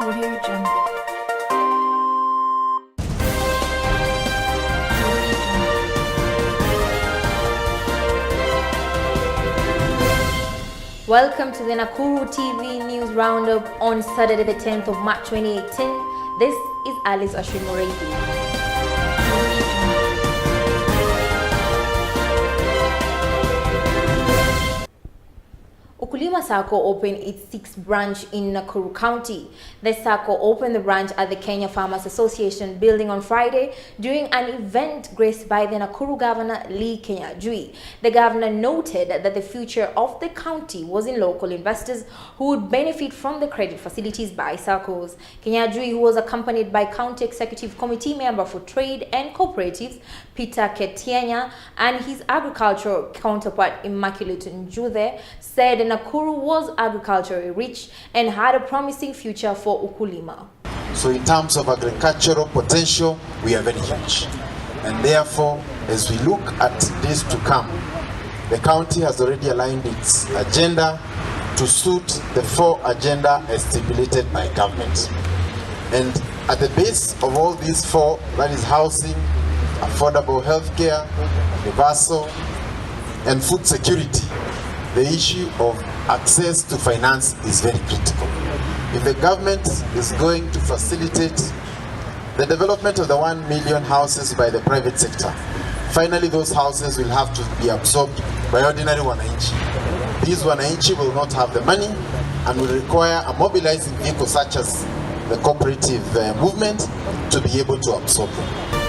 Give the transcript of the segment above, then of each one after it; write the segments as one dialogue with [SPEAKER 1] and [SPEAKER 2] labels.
[SPEAKER 1] Audio Jungle.
[SPEAKER 2] Welcome to the Nakuru TV News Roundup on Saturday the 10th of March 2018. This is Alice Ashimureti. Ukulima Sacco opened its 6th branch in Nakuru County. The Sacco opened the branch at the Kenya Farmers Association building on Friday during an event graced by the Nakuru Governor Lee Kenyajui. The governor noted that the future of the county was in local investors who would benefit from the credit facilities by Saccos. Kenyajui, who was accompanied by County Executive Committee member for Trade and Cooperatives Peter Ketienya and his agricultural counterpart Immaculate Njuthe, said Nakuru was agriculturally rich and had a promising future for ukulima.
[SPEAKER 3] So in terms of agricultural potential, we are very huge. And therefore, as we look at this to come, the county has already aligned its agenda to suit the 4 agenda as stipulated by government. And at the base of all these 4, that is housing, affordable healthcare, universal, and food security, the issue of access to finance is very critical. If the government is going to facilitate the development of the 1 million houses by the private sector, finally those houses will have to be absorbed by ordinary wananchi. These wananchi will not have the money and will require a mobilizing vehicle such as the cooperative movement to be able to absorb them.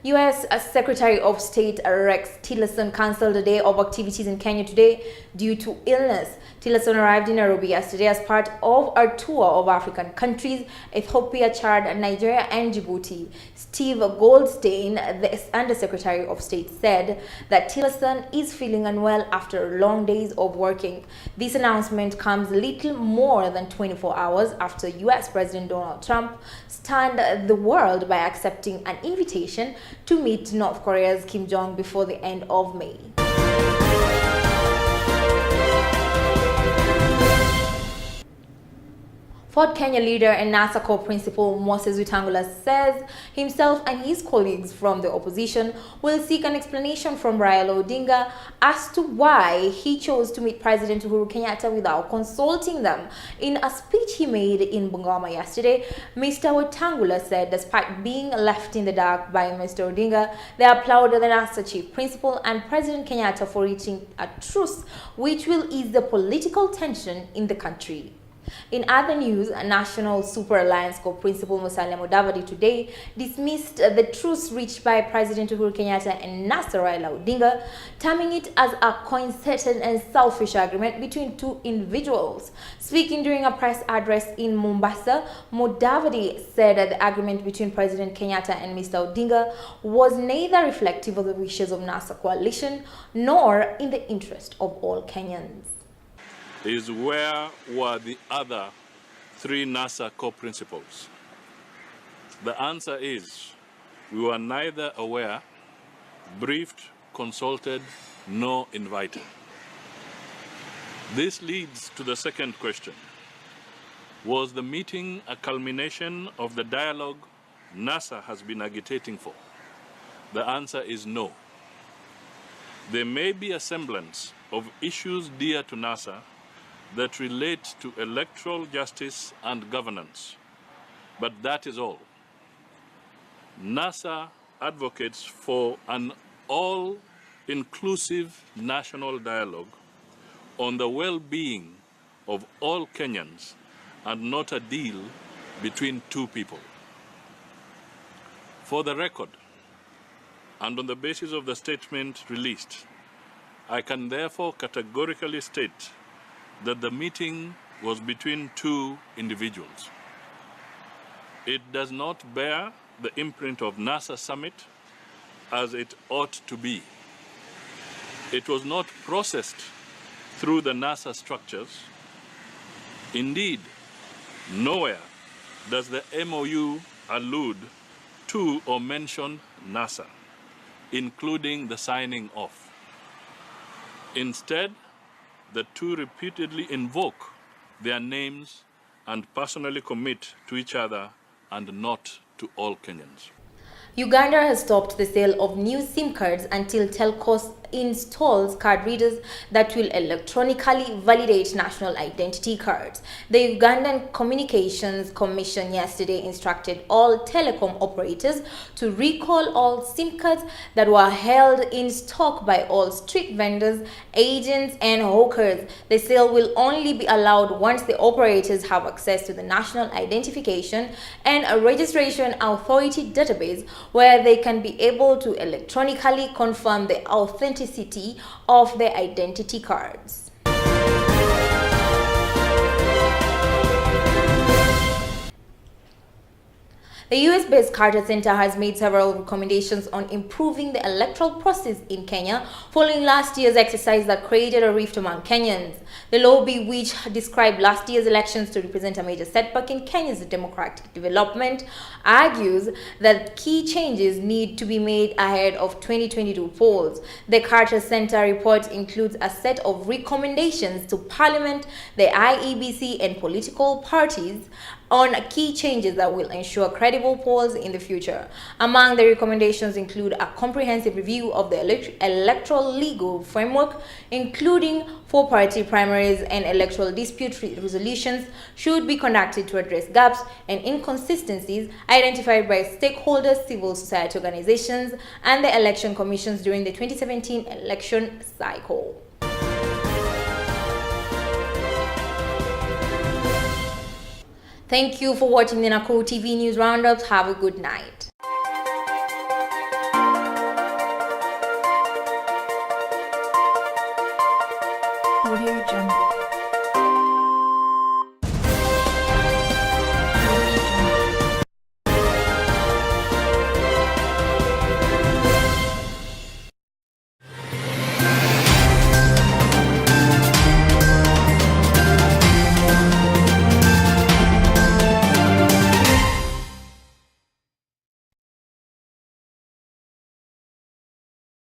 [SPEAKER 2] U.S. Secretary of State Rex Tillerson cancelled a day of activities in Kenya today due to illness. Tillerson arrived in Nairobi yesterday as part of a tour of African countries, Ethiopia, Chad, Nigeria, and Djibouti. Steve Goldstein, the Undersecretary of State, said that Tillerson is feeling unwell after long days of working. This announcement comes little more than 24 hours after U.S. President Donald Trump stunned the world by accepting an invitation to meet North Korea's Kim Jong before the end of May. Ford Kenya leader and NASA co-principal Moses Wetangula says himself and his colleagues from the opposition will seek an explanation from Raila Odinga as to why he chose to meet President Uhuru Kenyatta without consulting them. In a speech he made in Bungoma yesterday, Mr. Wetangula said despite being left in the dark by Mr. Odinga, they applauded the NASA chief principal and President Kenyatta for reaching a truce which will ease the political tension in the country. In other news, a National Super Alliance co-principal Musalia Mudavadi today dismissed the truce reached by President Uhuru Kenyatta and NASA Raila Odinga, terming it as a concerted and selfish agreement between 2 individuals. Speaking during a press address in Mombasa, Mudavadi said that the agreement between President Kenyatta and Mr. Odinga was neither reflective of the wishes of NASA coalition nor in the interest of all Kenyans.
[SPEAKER 4] Is where were the other 3 NASA co-principals? The answer is we were neither aware, briefed, consulted, nor invited. This leads to the second question. Was the meeting a culmination of the dialogue NASA has been agitating for? The answer is no. There may be a semblance of issues dear to NASA that relate to electoral justice and governance. But that is all. NASA advocates for an all-inclusive national dialogue on the well-being of all Kenyans and not a deal between 2 people. For the record, and on the basis of the statement released, I can therefore categorically state that the meeting was between 2 individuals. It does not bear the imprint of NASA Summit as it ought to be. It was not processed through the NASA structures. Indeed, nowhere does the MOU allude to or mention NASA, including the signing off. Instead, the two repeatedly invoke their names and personally commit to each other and not to all Kenyans.
[SPEAKER 2] Uganda has stopped the sale of new SIM cards until telcos installs card readers that will electronically validate national identity cards. The Ugandan Communications Commission yesterday instructed all telecom operators to recall all SIM cards that were held in stock by all street vendors, agents, and hawkers. The sale will only be allowed once the operators have access to the National Identification and a Registration Authority database, where they can be able to electronically confirm the authenticity of their identity cards. The US-based Carter Center has made several recommendations on improving the electoral process in Kenya following last year's exercise that created a rift among Kenyans. The lobby, which described last year's elections to represent a major setback in Kenya's democratic development, argues that key changes need to be made ahead of 2022 polls. The Carter Center report includes a set of recommendations to Parliament, the IEBC, and political parties on key changes that will ensure credible polls in the future. Among the recommendations include a comprehensive review of the electoral legal framework, including four-party primaries and electoral dispute resolutions should be conducted to address gaps and inconsistencies identified by stakeholders, civil society organizations, and the election commissions during the 2017 election cycle. Thank you for watching the Nakuru TV News Roundup. Have a good night.
[SPEAKER 1] Audio Jungle.